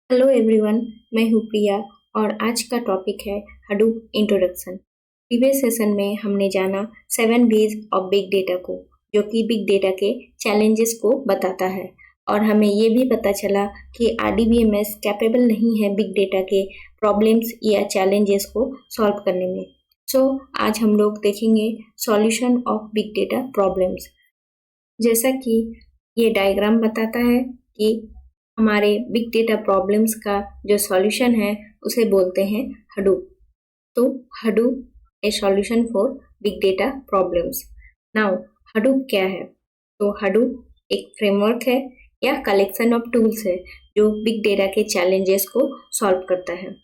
Hello everyone, मैं हूँ प्रिया और आज का टॉपिक है हडूप इंट्रोडक्शन। प्रीवियस सेशन में हमने जाना 7 Bs ऑफ बिग डेटा को, जो कि बिग डेटा के चैलेंजेस को बताता है और हमें ये भी पता चला कि RDBMS कैपेबल नहीं है बिग डेटा के प्रॉब्लम्स या चैलेंजेस को सॉल्व करने में। आज हम लोग देखेंगे solution of big data problems. जैसा कि ये डायग्राम बताता है कि हमारे बिग डेटा प्रॉब्लम्स का जो सॉल्यूशन है उसे बोलते हैं हडूप। तो Hadoop A solution for big data problems. Now Hadoop क्या है? तो हडूप एक फ्रेमवर्क है या कलेक्शन ऑफ टूल्स है जो बिग डेटा के चैलेंजेस को सॉल्व करता है।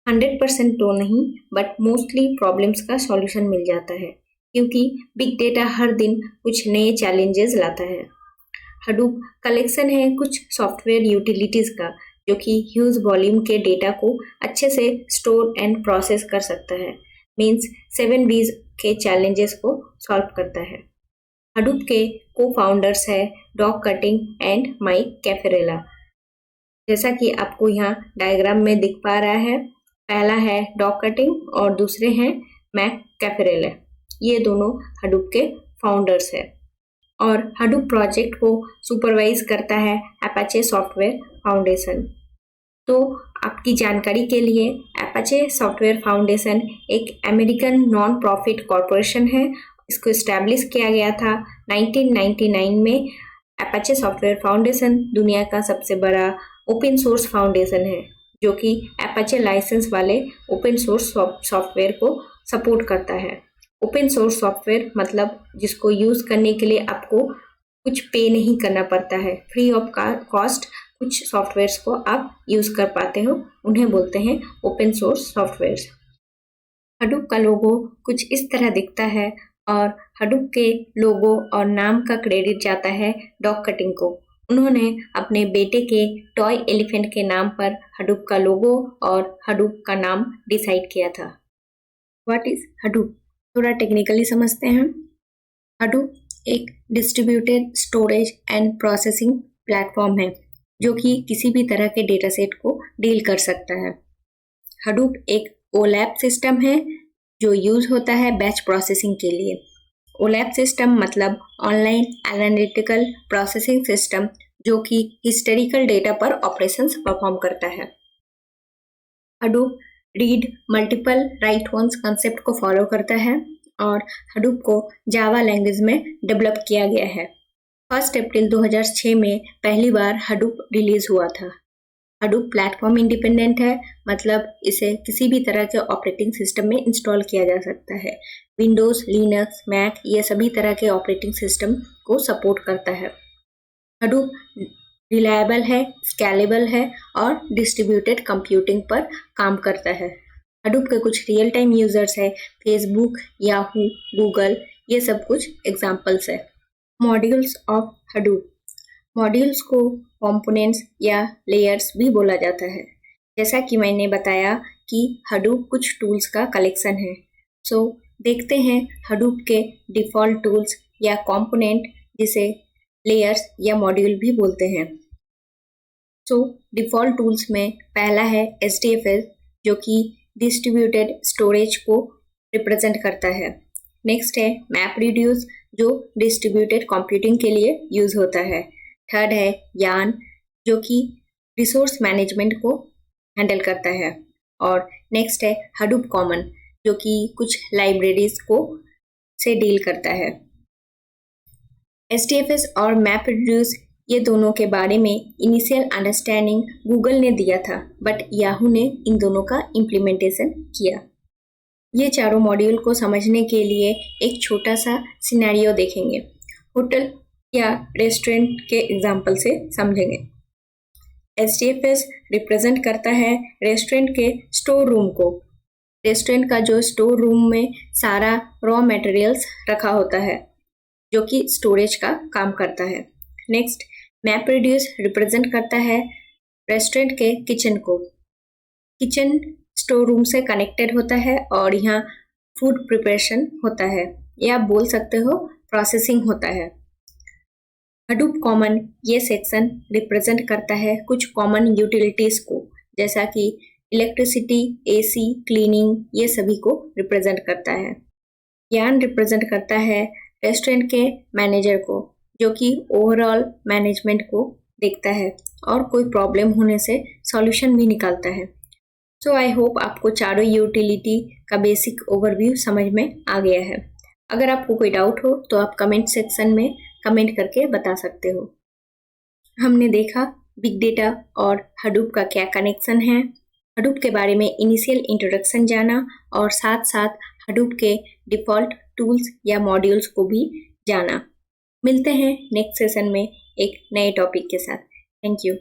100% तो नहीं, बट मोस्टली प्रॉब्लम्स का सॉल्यूशन मिल जाता है क्योंकि बिग डेटा हर दिन कुछ नए चैलेंजेस लाता है। हडूप कलेक्शन है कुछ सॉफ्टवेयर यूटिलिटीज का जो कि ह्यूज वॉल्यूम के डेटा को अच्छे से स्टोर एंड प्रोसेस कर सकता है। मींस 7 Bs के चैलेंजेस को सॉल्व करता है। हडूप के को फाउंडर्स है डॉग कटिंग एंड माइक कैफरेला। जैसा कि आपको यहाँ डायग्राम में दिख पा रहा है, पहला है डॉग कटिंग और दूसरे हैं मैक कैफरेला। ये दोनों हडूप के फाउंडर्स है और हडूप प्रोजेक्ट को सुपरवाइज करता है अपाचे सॉफ्टवेयर फाउंडेशन। तो आपकी जानकारी के लिए अपाचे सॉफ्टवेयर फाउंडेशन एक अमेरिकन नॉन प्रॉफिट कॉरपोरेशन है। इसको इस्टेब्लिश किया गया था 1999 में। अपाचे सॉफ्टवेयर फाउंडेशन दुनिया का सबसे बड़ा ओपन सोर्स फाउंडेशन है जो कि अपाचे लाइसेंस वाले ओपन सोर्स सॉफ्टवेयर को सपोर्ट करता है। ओपन सोर्स सॉफ्टवेयर मतलब जिसको यूज़ करने के लिए आपको कुछ पे नहीं करना पड़ता है, फ्री ऑफ कॉस्ट कुछ सॉफ्टवेयर्स को आप यूज़ कर पाते हो, उन्हें बोलते हैं ओपन सोर्स सॉफ्टवेयर्स। हडूप का लोगो कुछ इस तरह दिखता है और हडूप के लोगो और नाम का क्रेडिट जाता है डॉग कटिंग को। उन्होंने अपने बेटे के टॉय एलिफेंट के नाम पर हडूप का लोगो और हडूप का नाम डिसाइड किया था। What is Hadoop? थोड़ा टेक्निकली समझते हैं। हडूप एक distributed storage and processing platform है जो कि किसी भी तरह के डेटा सेट को डील कर सकता है। हडूप एक ओलैप सिस्टम है जो यूज होता है बैच प्रोसेसिंग के लिए। ओलैप सिस्टम मतलब ऑनलाइन एनालिटिकल प्रोसेसिंग सिस्टम जो कि हिस्टोरिकल डेटा पर ऑपरेशंस परफॉर्म करता है। Hadoop read multiple write once concept को फॉलो करता है और हडूप को जावा लैंग्वेज में डेवलप किया गया है। 1 अप्रैल 2006 में पहली बार हडूप रिलीज हुआ था। हडूप प्लेटफॉर्म इंडिपेंडेंट है, मतलब इसे किसी भी तरह के ऑपरेटिंग सिस्टम में इंस्टॉल किया जा सकता है। विंडोज, लिनक्स, मैक ये सभी तरह के ऑपरेटिंग सिस्टम को सपोर्ट करता है। हडूप रिलायबल है, स्केलेबल है और डिस्ट्रीब्यूटेड कंप्यूटिंग पर काम करता है। हडूप के कुछ रियल टाइम यूजर्स है फेसबुक, याहू, गूगल, ये सब कुछ एग्जांपल्स है। Modules of Hadoop. मॉड्यूल्स को कंपोनेंट्स या लेयर्स भी बोला जाता है। जैसा कि मैंने बताया कि हडूप कुछ टूल्स का कलेक्शन है। देखते हैं हडूप के डिफ़ॉल्ट टूल्स या कंपोनेंट जिसे लेयर्स या मॉड्यूल भी बोलते हैं। डिफ़ॉल्ट टूल्स में पहला है HDFS जो कि डिस्ट्रीब्यूटेड स्टोरेज को रिप्रेजेंट करता है। नेक्स्ट है MapReduce जो डिस्ट्रीब्यूटेड कंप्यूटिंग के लिए यूज होता है। थर्ड है यार्न जो कि रिसोर्स मैनेजमेंट को हैंडल करता है। और नेक्स्ट है हडूप कॉमन जो कि कुछ लाइब्रेरीज को से डील करता है। HDFS और MapReduce ये दोनों के बारे में इनिशियल अंडरस्टैंडिंग गूगल ने दिया था, बट याहू ने इन दोनों का इम्प्लीमेंटेशन किया। ये चारों मॉड्यूल को समझने के लिए एक छोटा सा सिनेरियो देखेंगे। होटल या रेस्टोरेंट के एग्जाम्पल से समझेंगे। HDFS रिप्रेजेंट करता है रेस्टोरेंट के स्टोर रूम को। रेस्टोरेंट का जो स्टोर रूम में सारा रॉ मटेरियल्स रखा होता है जो कि स्टोरेज का काम करता है। नेक्स्ट MapReduce रिप्रेजेंट करता है रेस्टोरेंट के किचन को। किचन स्टोर रूम से कनेक्टेड होता है और यहाँ फूड प्रिपरेशन होता है या आप बोल सकते हो प्रोसेसिंग होता है। हडूप कॉमन ये सेक्शन रिप्रेजेंट करता है कुछ कॉमन यूटिलिटीज को जैसा कि इलेक्ट्रिसिटी, एसी, क्लीनिंग, ये सभी को रिप्रेजेंट करता है। यान रिप्रेजेंट करता है रेस्टोरेंट के मैनेजर को, जो कि ओवरऑल मैनेजमेंट को देखता है और कोई प्रॉब्लम होने से सॉल्यूशन भी निकालता है। सो आई होप आपको चारों यूटिलिटी का बेसिक ओवरव्यू समझ में आ गया है। अगर आपको कोई डाउट हो तो आप कमेंट सेक्शन में कमेंट करके बता सकते हो। हमने देखा बिग डेटा और हडूप का क्या कनेक्शन है, हडूप के बारे में इनिशियल इंट्रोडक्शन जाना और साथ साथ हडूप के डिफ़ॉल्ट टूल्स या मॉड्यूल्स को भी जाना। मिलते हैं नेक्स्ट सेशन में एक नए टॉपिक के साथ। Thank you.